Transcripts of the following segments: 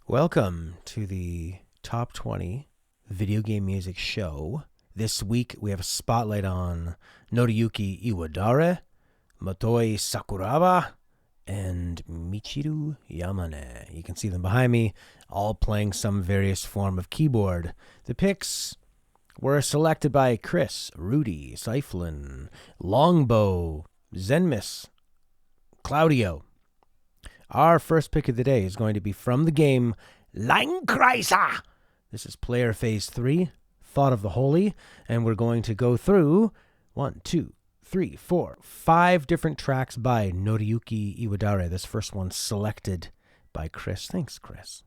Welcome to the Top 20 Video Game Music Show. This week we have a spotlight on Noriyuki Iwadare, Motoi Sakuraba, and Michiru Yamane. You can see them behind me, all playing some various form of keyboard. The picks were selected by Kris, Rudi, Cyflan, Longbow, xenmas, Claudio. Our first pick of the day is going to be from the game Langreiser. This is player phase 3, Thought of the Holy, and we're going to go through 5 different tracks by Noriyuki Iwadare. This first one selected by Kris. Thanks, Kris.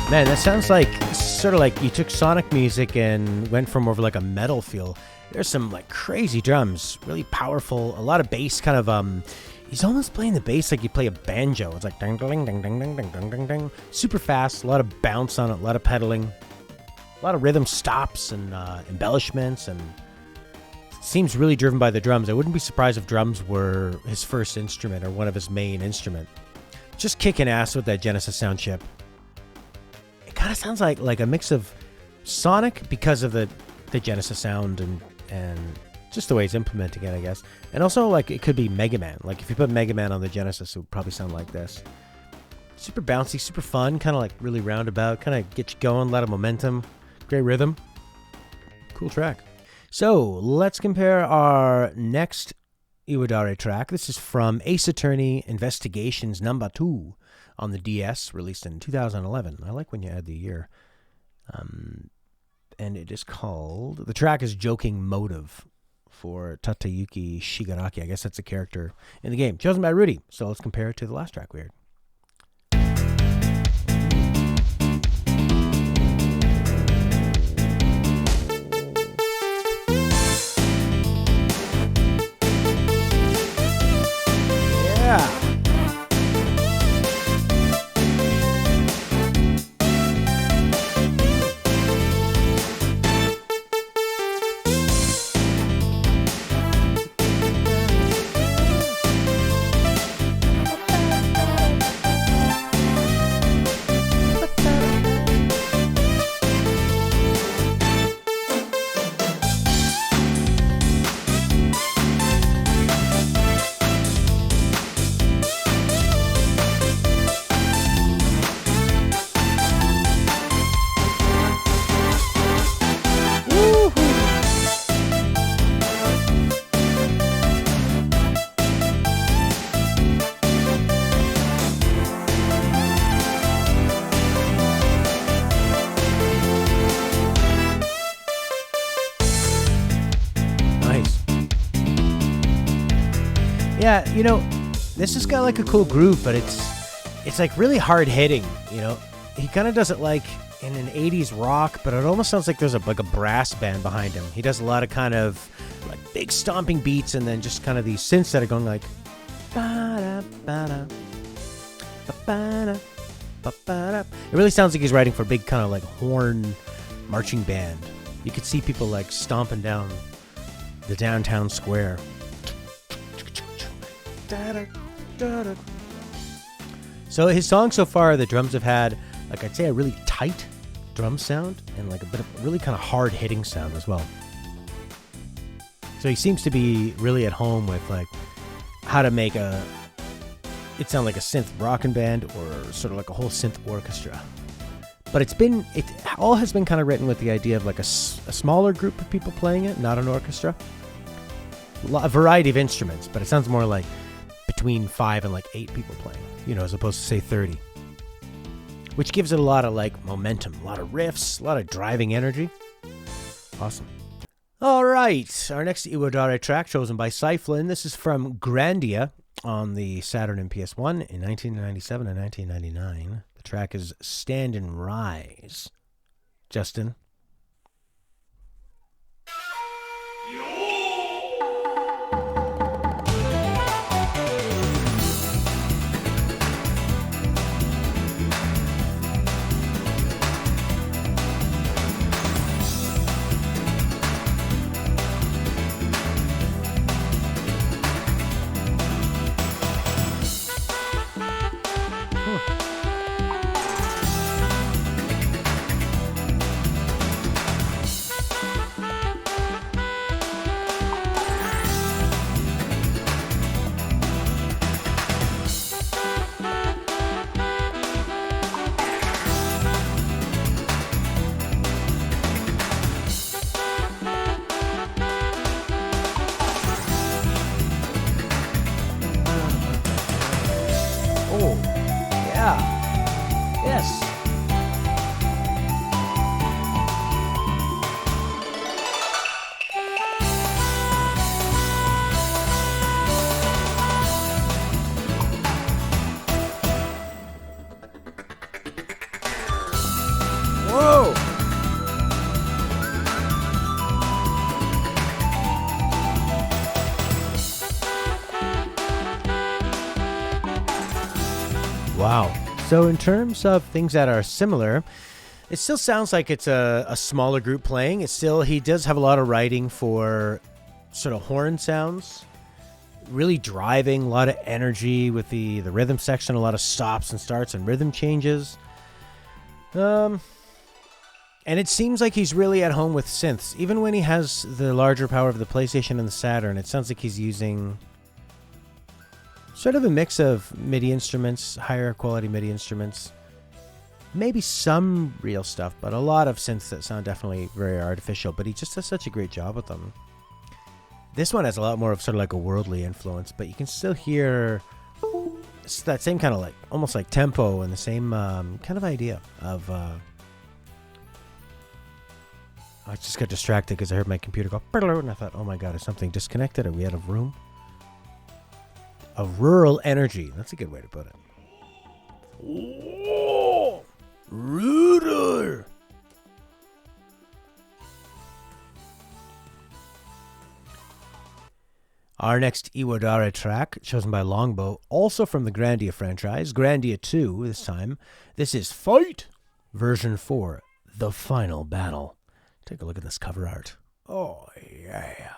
Man, that sounds like sort of like you took Sonic music and went from over like a metal feel. There's some like crazy drums, really powerful, a lot of bass kind of he's almost playing the bass like you play a banjo. It's like ding ding ding ding ding ding ding ding ding. Super fast, a lot of bounce on it, a lot of pedaling, a lot of rhythm stops and embellishments, and it seems really driven by the drums. I wouldn't be surprised if drums were his first instrument or one of his main instruments. Just kicking ass with that Genesis sound chip. Kind of sounds like a mix of Sonic because of the Genesis sound and just the way it's implementing it, I guess. And also, like, it could be Mega Man. Like, if you put Mega Man on the Genesis, it would probably sound like this. Super bouncy, super fun, kind of like really roundabout, kind of get you going, a lot of momentum, great rhythm. Cool track. So, let's compare our next Iwadare track. This is from Ace Attorney Investigations Number 2. On the DS, released in 2011. I like when you add the year. And it is called... The track is Joking Motive for Tateyuki Shigaraki. I guess that's a character in the game. Chosen by Rudi. So let's compare it to the last track we heard. Yeah! Yeah, you know, this has got like a cool groove, but it's like really hard hitting, you know. He kind of does it like in an 80s rock, but it almost sounds like there's like a brass band behind him. He does a lot of kind of like big stomping beats and then just kind of these synths that are going like it really sounds like he's writing for a big kind of like horn marching band. You could see people like stomping down the downtown square. So his songs so far, the drums have had, like I'd say, a really tight drum sound and like a bit of really kind of hard hitting sound as well. So he seems to be really at home with like how to make it sound like a synth rockin' band or sort of like a whole synth orchestra. But it all has been kind of written with the idea of like a smaller group of people playing it, not an orchestra. A variety of instruments, but it sounds more like between 5 and like 8 people playing, as opposed to say 30. Which gives it a lot of like momentum, a lot of riffs, a lot of driving energy. Awesome. All right, our next Iwadare track chosen by Cyflan. This is from Grandia on the Saturn and PS1 in 1997 and 1999. The track is Stand and Rise. Justin. Wow. So in terms of things that are similar, it still sounds like it's a smaller group playing. He does have a lot of writing for sort of horn sounds, really driving, a lot of energy with the rhythm section, a lot of stops and starts and rhythm changes. And it seems like he's really at home with synths. Even when he has the larger power of the PlayStation and the Saturn, it sounds like he's using sort of a mix of MIDI instruments, higher quality MIDI instruments, maybe some real stuff, but a lot of synths that sound definitely very artificial, but he just does such a great job with them. This one has a lot more of sort of like a worldly influence, but you can still hear that same kind of like, almost like tempo and the same kind of idea of... I just got distracted because I heard my computer go, and I thought, oh my god, is something disconnected? Are we out of room? A rural energy. That's a good way to put it. Whoa! Ruder! Our next Iwadare track, chosen by Longbow, also from the Grandia franchise, Grandia 2 this time. This is Fight! Version 4, The Final Battle. Take a look at this cover art. Oh, yeah.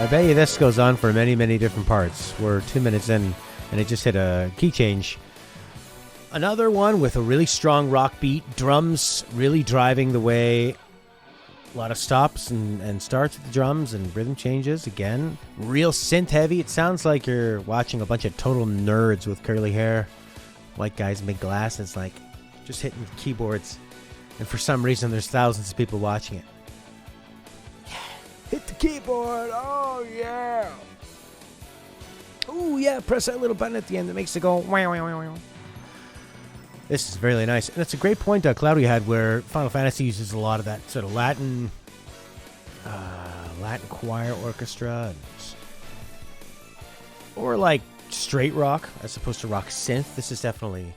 I bet you this goes on for many, many different parts. We're 2 minutes in, and it just hit a key change. Another one with a really strong rock beat, drums really driving the way. A lot of stops and starts with the drums and rhythm changes. Again, real synth heavy. It sounds like you're watching a bunch of total nerds with curly hair, white guys, big glasses, like just hitting keyboards. And for some reason, there's thousands of people watching it. Hit the keyboard. Oh, yeah. Oh, yeah. Press that little button at the end that makes it go wow, wow, wow, wow. This is really nice. And it's a great point Claudio had where Final Fantasy uses a lot of that sort of Latin choir orchestra. Or like straight rock as opposed to rock synth. This is definitely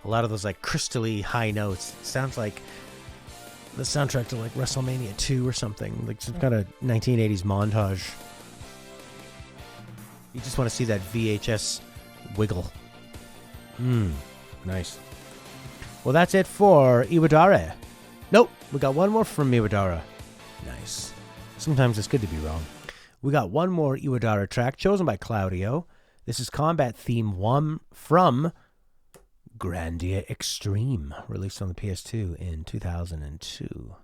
a lot of those like crystally high notes. It sounds like the soundtrack to like WrestleMania 2 or something. Like some kind of 1980s montage. You just want to see that VHS wiggle. Nice. Well, that's it for Iwadare. Nope, we got one more from Iwadare. Nice. Sometimes it's good to be wrong. We got one more Iwadare track chosen by Claudio. This is Combat Theme 1 from Grandia Xtreme, released on the PS2 in 2002.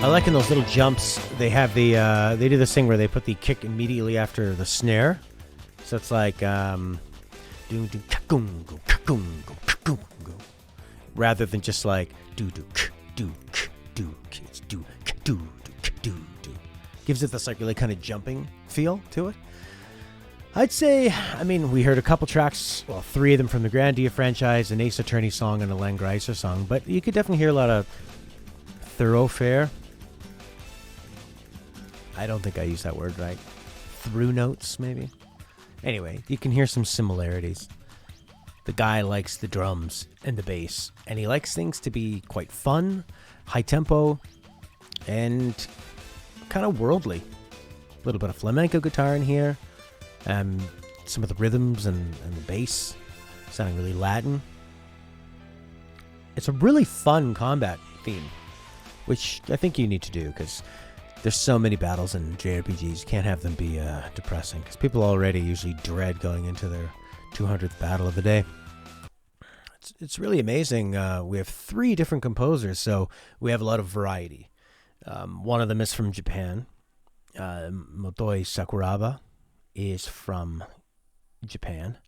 I like in those little jumps, they have the, they do this thing where they put the kick immediately after the snare. So it's like, rather than just like, gives it this like really kind of jumping feel to it. I'd say, I mean, we heard a couple tracks, well, 3 of them from the Grandia franchise, an Ace Attorney song and a Langreiser song, but you could definitely hear a lot of thoroughfare. I don't think I used that word right. Through notes, maybe? Anyway, you can hear some similarities. The guy likes the drums and the bass, and he likes things to be quite fun, high tempo, and kind of worldly. A little bit of flamenco guitar in here, some of the rhythms and the bass sounding really Latin. It's a really fun combat theme, which I think you need to do, because there's so many battles in JRPGs, you can't have them be depressing, because people already usually dread going into their 200th battle of the day. It's really amazing. We have 3 different composers, so we have a lot of variety. One of them is from Japan. Motoi Sakuraba is from Japan.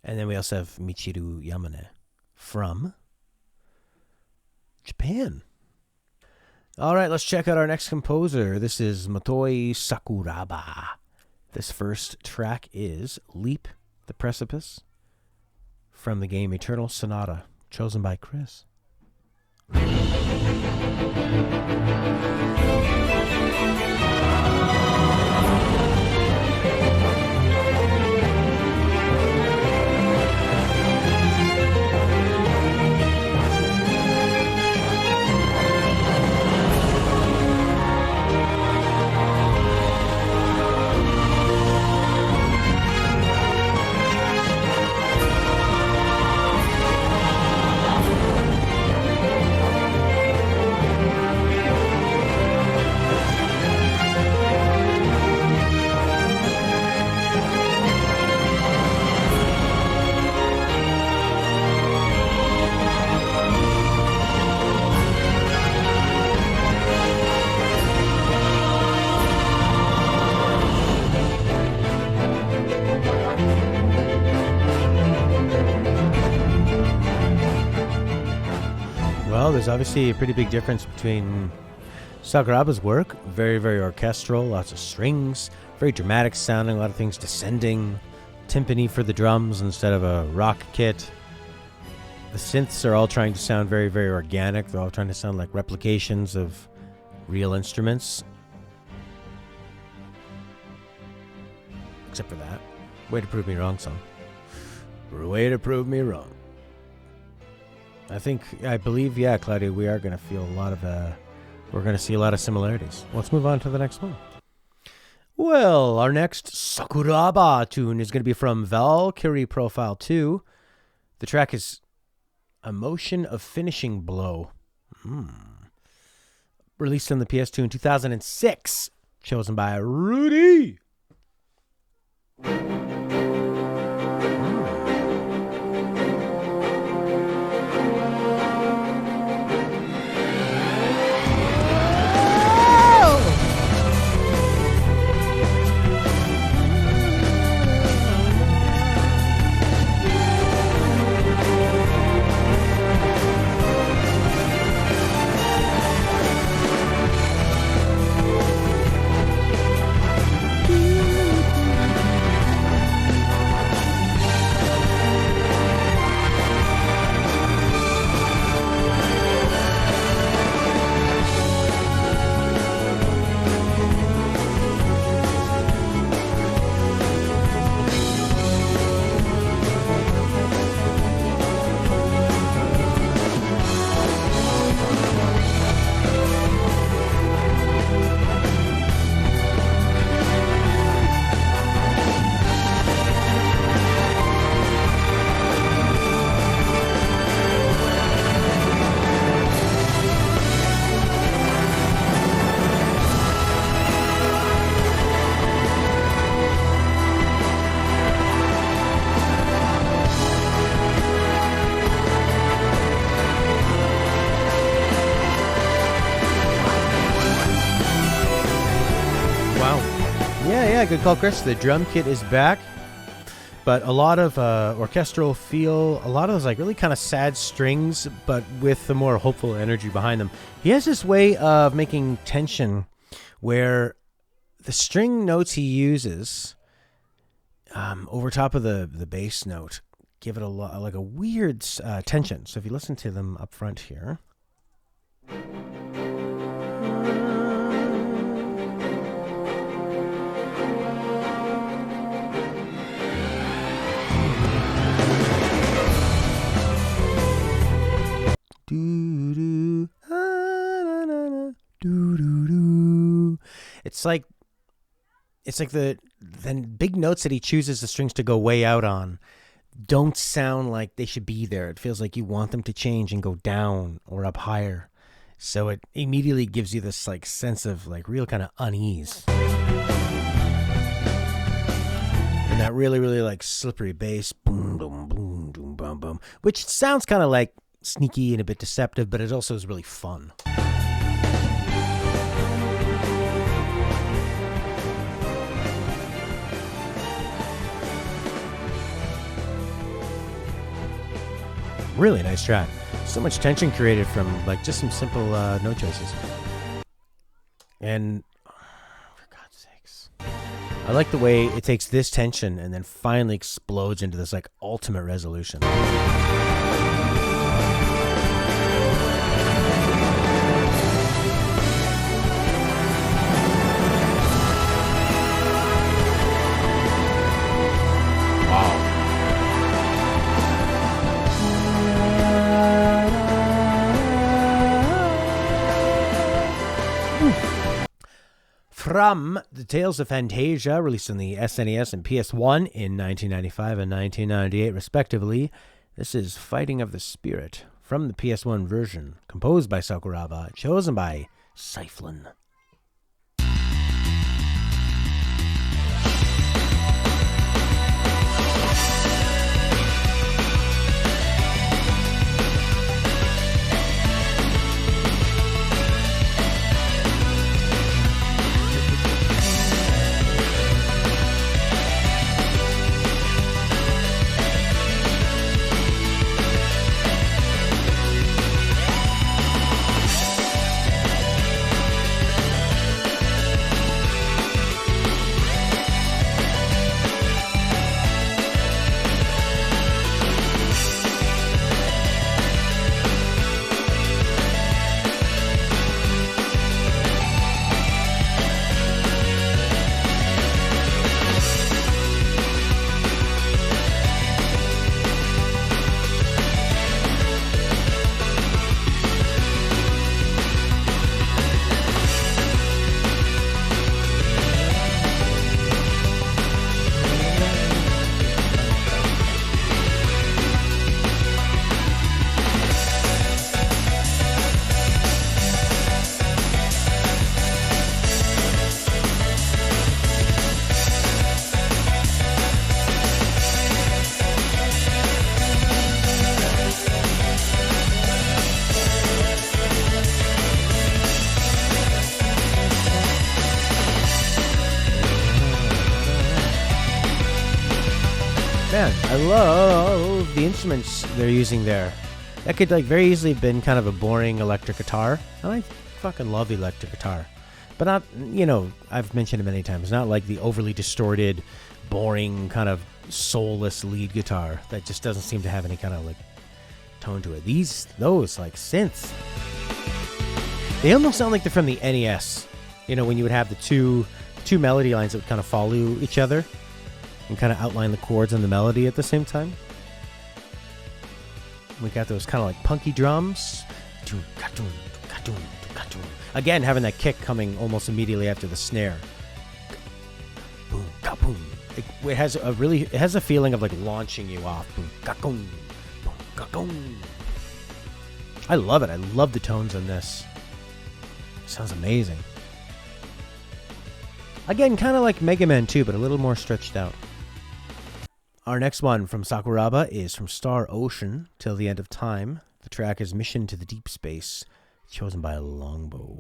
And then we also have Michiru Yamane from Japan. All right, let's check out our next composer. This is Motoi Sakuraba. This first track is Leap the Precipice from the game Eternal Sonata, chosen by Kris. there's obviously a pretty big difference between Sakuraba's work. Very, very orchestral, lots of strings, very dramatic sounding, a lot of things descending, timpani for the drums instead of a rock kit. The synths are all trying to sound very, very organic. They're all trying to sound like replications of real instruments. Except for that. Way to prove me wrong, song. Way to prove me wrong. I believe, yeah, Claudio, we are going to feel a lot of, we're going to see a lot of similarities. Let's move on to the next one. Well, our next Sakuraba tune is going to be from Valkyrie Profile 2. The track is Emotion of Finishing Blow. Released on the PS2 in 2006. Chosen by Rudi. Yeah, good call, Chris. The drum kit is back, but a lot of orchestral feel, a lot of those like really kind of sad strings, but with the more hopeful energy behind them. He has this way of making tension where the string notes he uses over top of the bass note give it like a weird tension. So if you listen to them up front here. It's like the big notes that he chooses the strings to go way out on don't sound like they should be there. It feels like you want them to change and go down or up higher. So it immediately gives you this like sense of like real kind of unease. And that really, really like slippery bass, boom, boom, boom, boom, boom, boom, which sounds kind of like sneaky and a bit deceptive, but it also is really fun. Really nice track. So much tension created from like just some simple note choices. And for God's sakes, I like the way it takes this tension and then finally explodes into this like ultimate resolution. From the Tales of Phantasia, released on the SNES and PS1 in 1995 and 1998, respectively. This is Fighting of the Spirit from the PS1 version, composed by Sakuraba, chosen by Cyflan. Man, I love the instruments they're using there. That could like very easily have been kind of a boring electric guitar. And I fucking love electric guitar. But not, I've mentioned it many times, not like the overly distorted, boring, kind of soulless lead guitar that just doesn't seem to have any kind of like tone to it. Those like synths, they almost sound like they're from the NES. When you would have the two melody lines that would kind of follow each other and kind of outline the chords and the melody at the same time. We got those kind of like punky drums. Again, having that kick coming almost immediately after the snare. Boom, boom. It has a feeling of like launching you off. Boom, boom. I love it. I love the tones on this. It sounds amazing. Again, kind of like Mega Man 2, but a little more stretched out. Our next one from Sakuraba is from Star Ocean Till the End of Time. The track is Mission to the Deep Space, chosen by Longbow.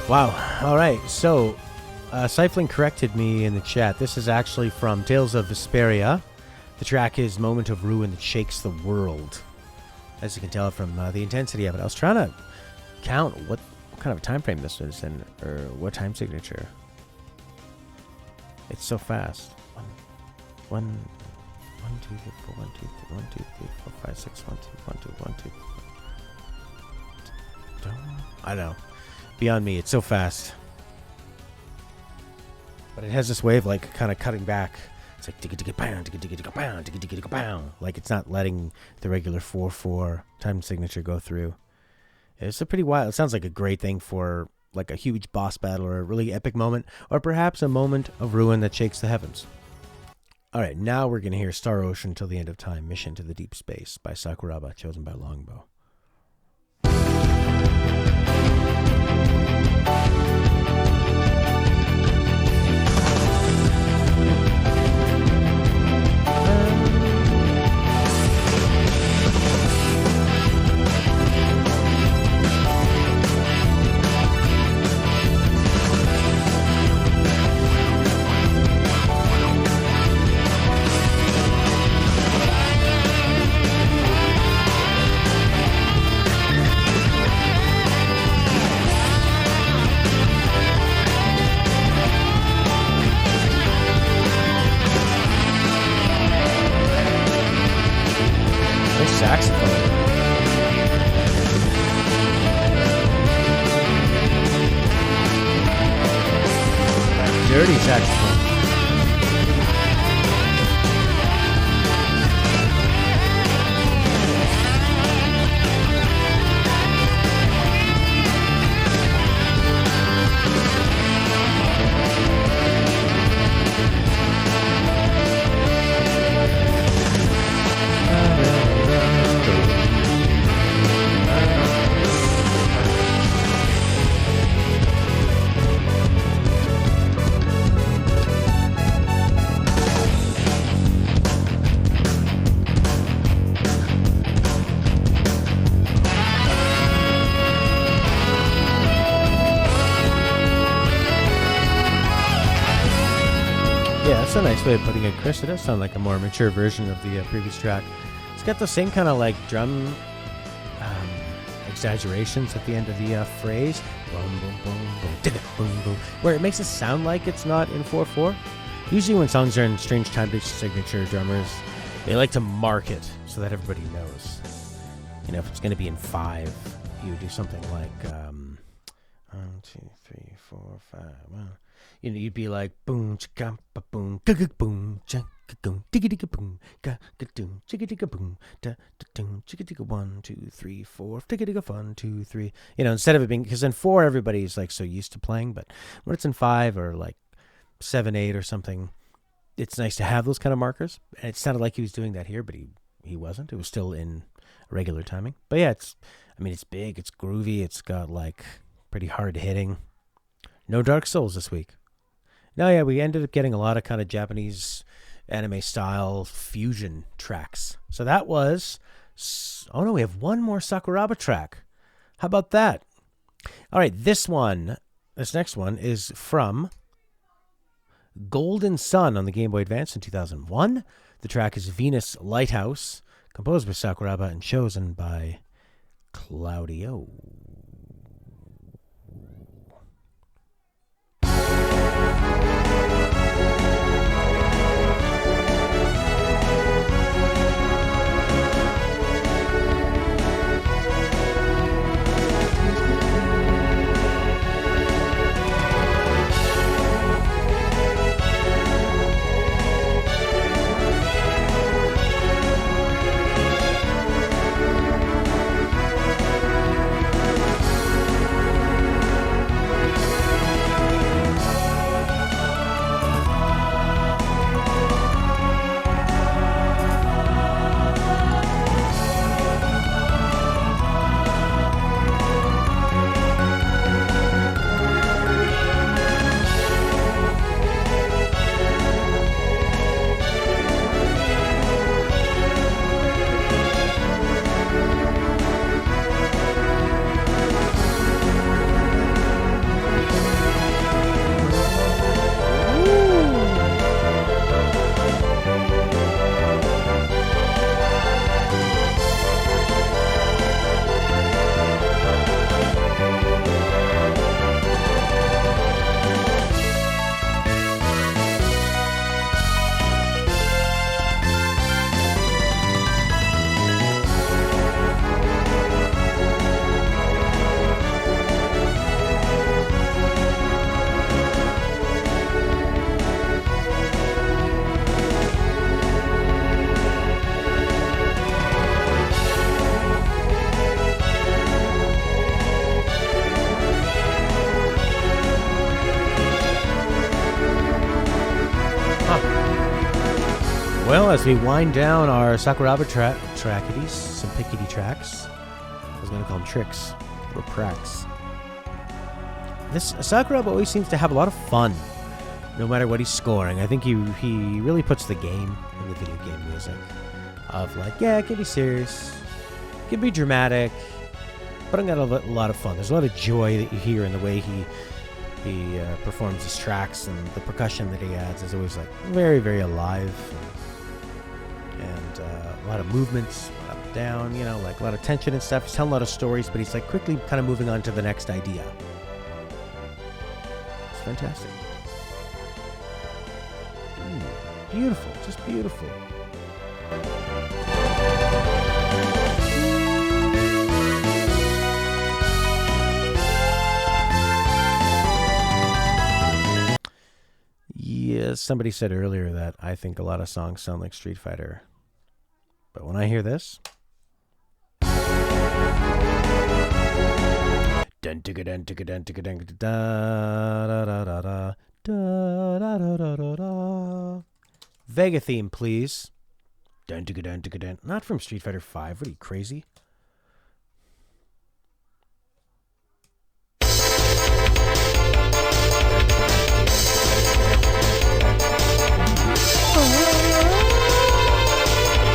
Wow. All right. So, Cyflan corrected me in the chat. This is actually from Tales of Vesperia. The track is Moment of Ruin That Shakes the World. As you can tell from the intensity of it. I was trying to count what kind of time frame this is in, or what time signature. It's so fast. 1, 2, 3, 4, 1, 2, 3, 1, 2, 3, 4, 5, 6, 1, 2, 1, 2, 1, 2. I know. Beyond me, it's so fast. But it has this way of like kind of cutting back. It's like digga digga bang, digga digga digga bang, digga digga digga bang. Like it's not letting the regular 4/4 time signature go through. It's a pretty wild. It sounds like a great thing for like a huge boss battle or a really epic moment, or perhaps a moment of ruin that shakes the heavens. All right, now we're gonna hear Star Ocean Till the End of Time, Mission to the Deep Space by Sakuraba, chosen by Longbow. Saxophone. Dirty saxophone. That's a nice way of putting it, Chris. It does sound like a more mature version of the previous track. It's got the same kind of like drum exaggerations at the end of the phrase, boom, boom, boom, boom, boom, boom, where it makes it sound like it's not in 4/4. Usually when songs are in strange time-based signature, drummers, they like to mark it so that everybody knows. You know, if it's going to be in 5, you would do something like 1, 2, 3, 4, 5. Well, you know, you'd be like boom, chicka, boom, boom, chicka, boom, digga, boom, ga, doom, chicka, boom, da, doom, chicka, 1, 2, 3, 4, digga, 1, 2, 3. You know, instead of it being, because in 4 everybody's like so used to playing, but when it's in 5 or like 7, 8 or something, it's nice to have those kind of markers. And it sounded like he was doing that here, but he wasn't. It was still in regular timing. But yeah, it's big, it's groovy, it's got like pretty hard hitting. No Dark Souls this week. No, yeah, we ended up getting a lot of kind of Japanese anime style fusion tracks. So that was, oh no, we have one more Sakuraba track. How about that? All right, this next one is from Golden Sun on the Game Boy Advance in 2001. The track is Venus Lighthouse, composed by Sakuraba and chosen by Claudio. Well, as we wind down our Sakuraba trackities, some pickety tracks, I was going to call them tricks, or pracks. This Sakuraba always seems to have a lot of fun, no matter what he's scoring. I think he really puts the game in the video game music. Of like, yeah, it can be serious, it can be dramatic, but I'm got a lot of fun. There's a lot of joy that you hear in the way he performs his tracks, and the percussion that he adds is always like very, very alive. And a lot of movements, up, down, you know, like a lot of tension and stuff. He's telling a lot of stories, but he's like quickly kind of moving on to the next idea. It's fantastic. Beautiful, just beautiful. Yeah, somebody said earlier that I think a lot of songs sound like Street Fighter. But when I hear this, Vega theme, please. Not from Street Fighter 5. What are you, crazy?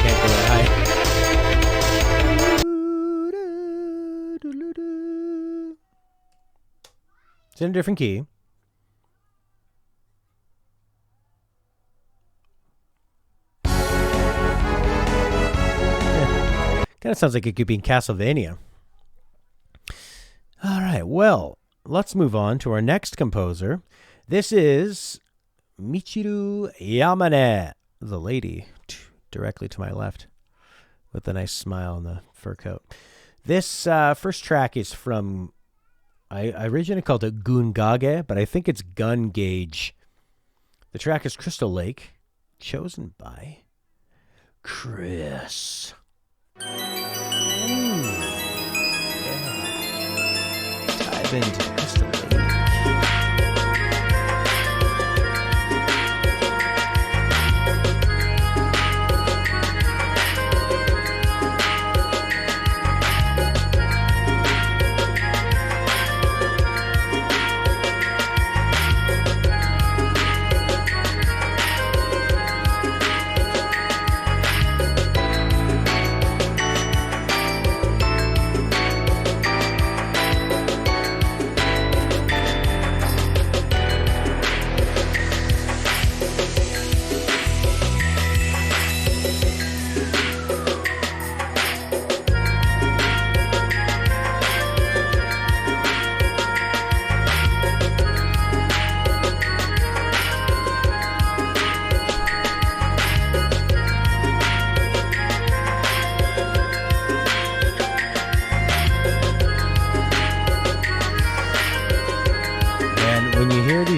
Can't go that high. It's in a different key. Kind of sounds like it could be in Castlevania. All right, well, let's move on to our next composer. This is Michiru Yamane, the lady directly to my left with a nice smile and the fur coat. This first track is from, I originally called it Gungage, but I think it's Gungage. The track is Crystal Lake, chosen by Kris. Dive into Crystal Lake.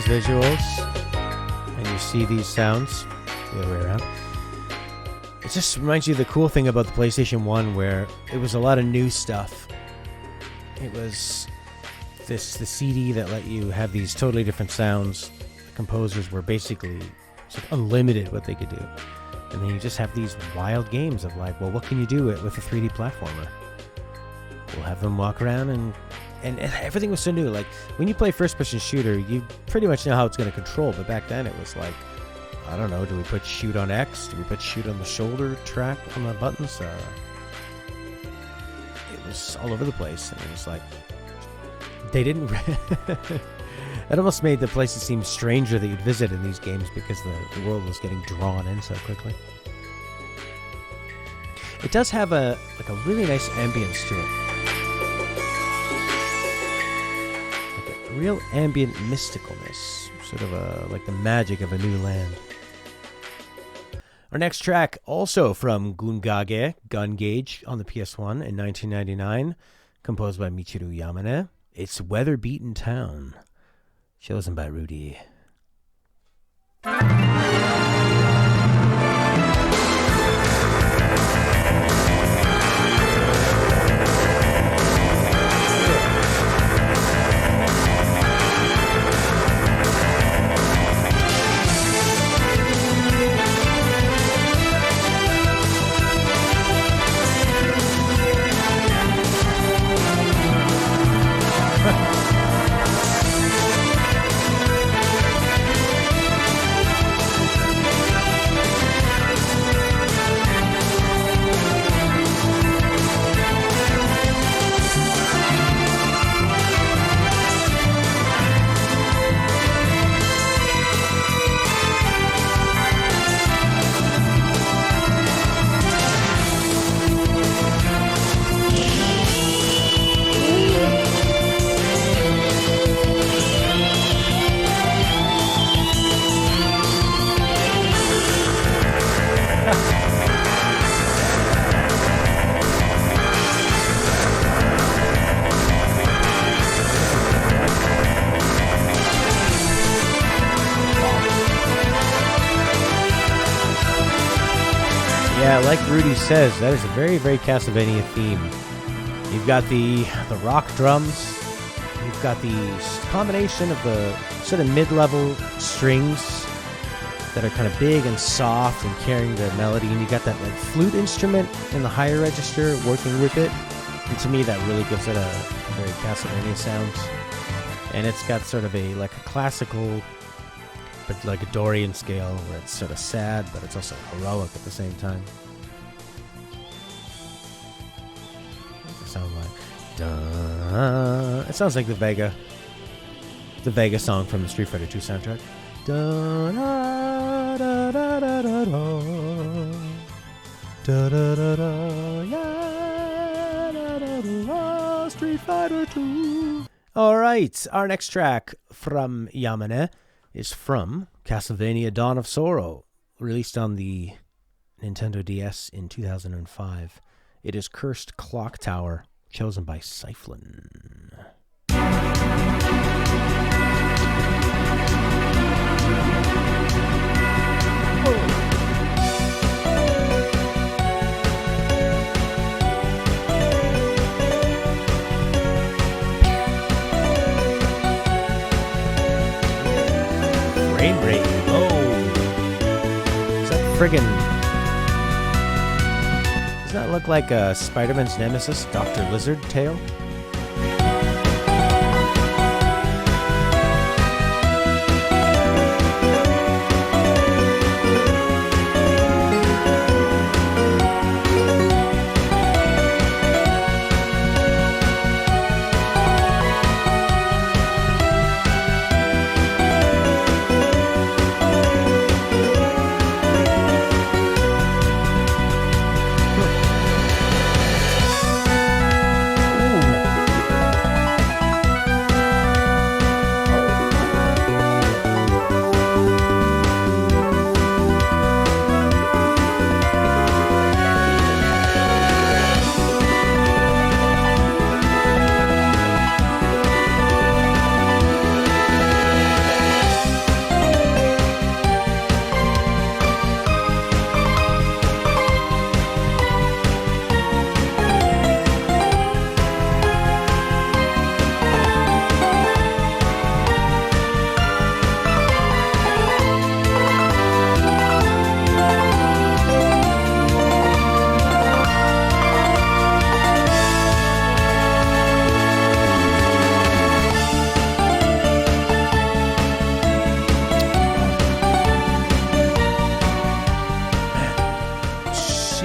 Visuals and you see these sounds the other way around. It just reminds you of the cool thing about the PlayStation 1, where it was a lot of new stuff. It was the CD that let you have these totally different sounds. The composers were basically unlimited what they could do, and then you just have these wild games of like, well, what can you do with a 3D platformer? We'll have them walk around and everything was so new. Like, when you play first-person shooter, you pretty much know how it's going to control. But back then, it was like, I don't know, do we put shoot on X? Do we put shoot on the shoulder track on the buttons? It was all over the place. And it was like, they didn't... It almost made the places seem stranger that you'd visit in these games because the world was getting drawn in so quickly. It does have a really nice ambience to it. Real ambient mysticalness, sort of like the magic of a new land. Our next track, also from Gungage on the PS1 in 1999, composed by Michiru Yamane. It's Weather Beaten Town, chosen by Rudi. Yeah, like Rudi says, that is a very, very Castlevania theme. You've got the rock drums. You've got the combination of the sort of mid-level strings that are kind of big and soft and carrying the melody, and you got that like flute instrument in the higher register working with it. And to me, that really gives it a very Castlevania sound. And it's got sort of a classical, but like a Dorian scale where it's sort of sad, but it's also heroic at the same time. What does it sound like? Duh. It sounds like the Vega song from the Street Fighter 2 soundtrack. Da da da da da da da da da da da, yeah. All right, our next track from Yamane is from Castlevania Dawn of Sorrow, released on the Nintendo DS in 2005. It is Cursed Clock Tower, chosen by Cyflan. Frame rate. Is that friggin'... Does that look like Spider-Man's nemesis, Dr. Lizard tail?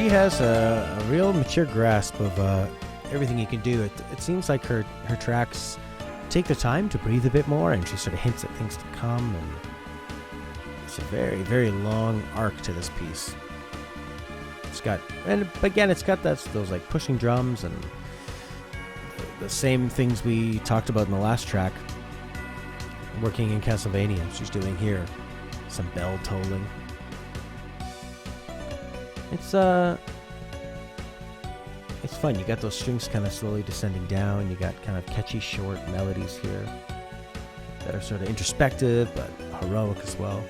Has a real mature grasp of everything you can do. It seems like her tracks take the time to breathe a bit more, and she sort of hints at things to come, and it's a very, very long arc to this piece. It's got, and again, it's got those like pushing drums and the same things we talked about in the last track working in Castlevania. She's doing here some bell tolling. It's fun. You got those strings kind of slowly descending down. You got kind of catchy short melodies here that are sort of introspective but heroic as well.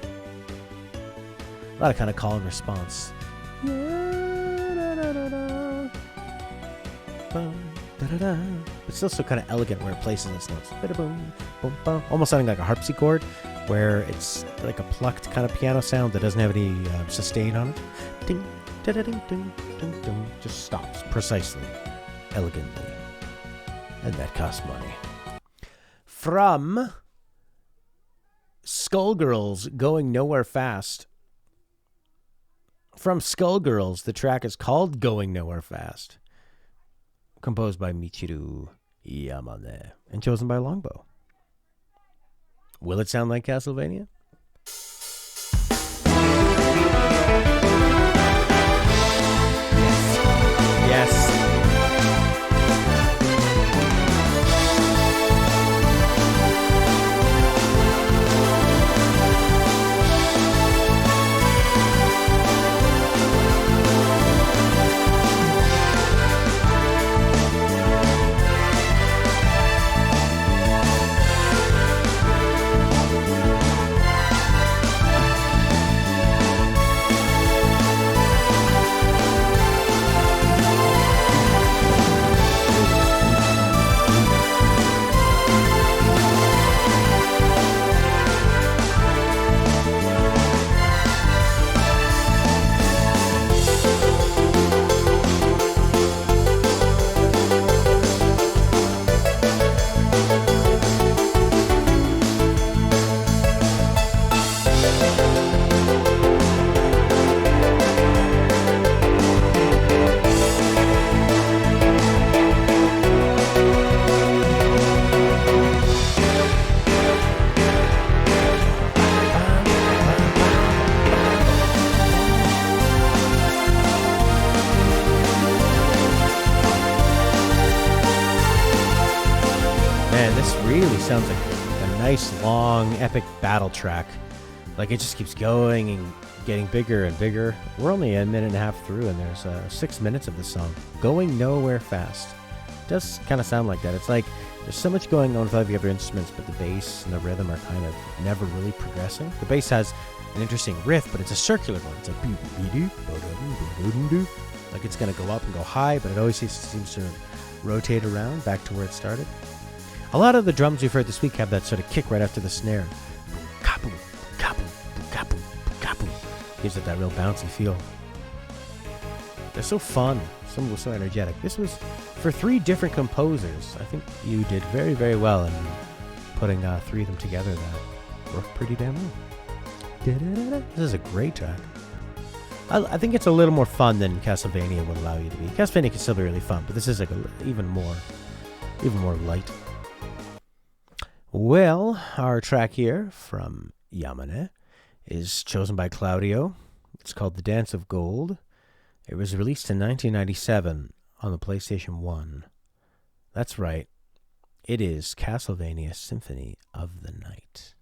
A lot of kind of call and response. It's still so kind of elegant where it places its notes. Almost sounding like a harpsichord, where it's like a plucked kind of piano sound that doesn't have any sustain on it. Ding, da-da-ding, ding, ding, ding. Just stops precisely, elegantly. And that costs money. From Skullgirls, Going Nowhere Fast. From Skullgirls, the track is called Going Nowhere Fast. Composed by Michiru Yamane and chosen by Longbow. Will it sound like Castlevania? Yes. sounds like a nice, long, epic battle track. Like, it just keeps going and getting bigger and bigger. We're only a minute and a half through, and there's 6 minutes of the song. Going nowhere fast. It does kind of sound like that. It's like there's so much going on with all the other instruments, but the bass and the rhythm are kind of never really progressing. The bass has an interesting riff, but it's a circular one. It's like it's going to go up and go high, but it always seems to rotate around back to where it started. A lot of the drums we've heard this week have that sort of kick right after the snare. Kapu, kapu, kapu, kapu. Gives it that real bouncy feel. They're so fun, so energetic. This was for 3 different composers. I think you did very, very well in putting 3 of them together. That worked pretty damn well. This is a great track. I think it's a little more fun than Castlevania would allow you to be. Castlevania can still be really fun, but this is like even more light. Well, our track here from Yamane is chosen by Claudio. It's called The Dance of Gold. It was released in 1997 on the PlayStation 1. That's right. It is Castlevania Symphony of the Night.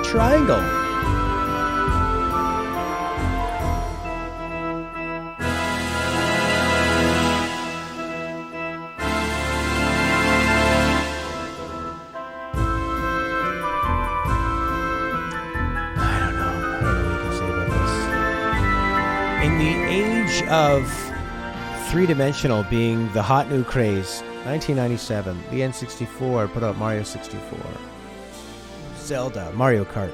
Triangle. I don't know what you can say about this. In the age of three-dimensional being the hot new craze, 1997, the N64 put out Mario 64. Zelda, Mario Kart.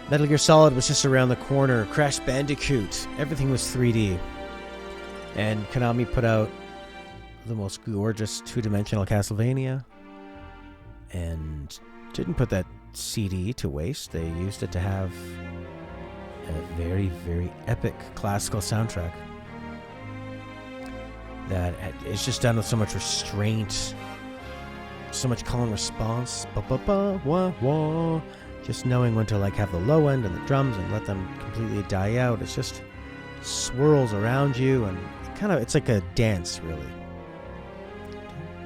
Metal Gear Solid was just around the corner. Crash Bandicoot. Everything was 3D. And Konami put out the most gorgeous two-dimensional Castlevania. And didn't put that CD to waste. They used it to have a very, very epic classical soundtrack that is just done with so much restraint. So much call and response, wah. Just knowing when to like have the low end and the drums and let them completely die out. It's just swirls around you and it's like a dance, really.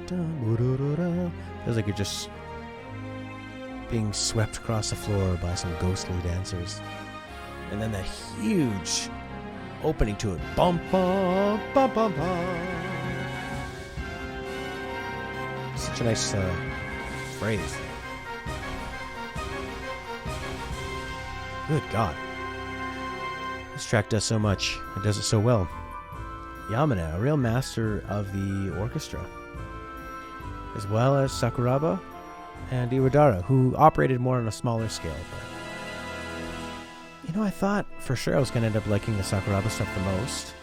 Feels like you're just being swept across the floor by some ghostly dancers. And then that huge opening to it. Bum bum bum bum bum. Such a nice phrase. Good God. This track does so much. It does it so well. Yamane, a real master of the orchestra. As well as Sakuraba and Iwadare, who operated more on a smaller scale. But, I thought for sure I was going to end up liking the Sakuraba stuff the most.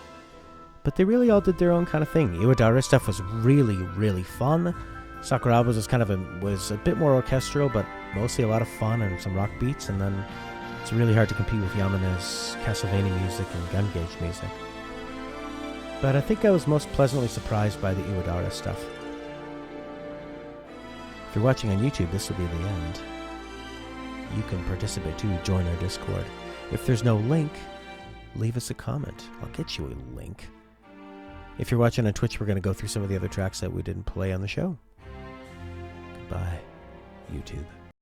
But they really all did their own kind of thing. Iwadare's stuff was really, really fun. Sakuraba's was a bit more orchestral, but mostly a lot of fun and some rock beats, and then it's really hard to compete with Yamane's Castlevania music and Gungage music. But I think I was most pleasantly surprised by the Iwadare stuff. If you're watching on YouTube, this will be the end. You can participate too, join our Discord. If there's no link, leave us a comment. I'll get you a link. If you're watching on Twitch, we're going to go through some of the other tracks that we didn't play on the show. Goodbye, YouTube.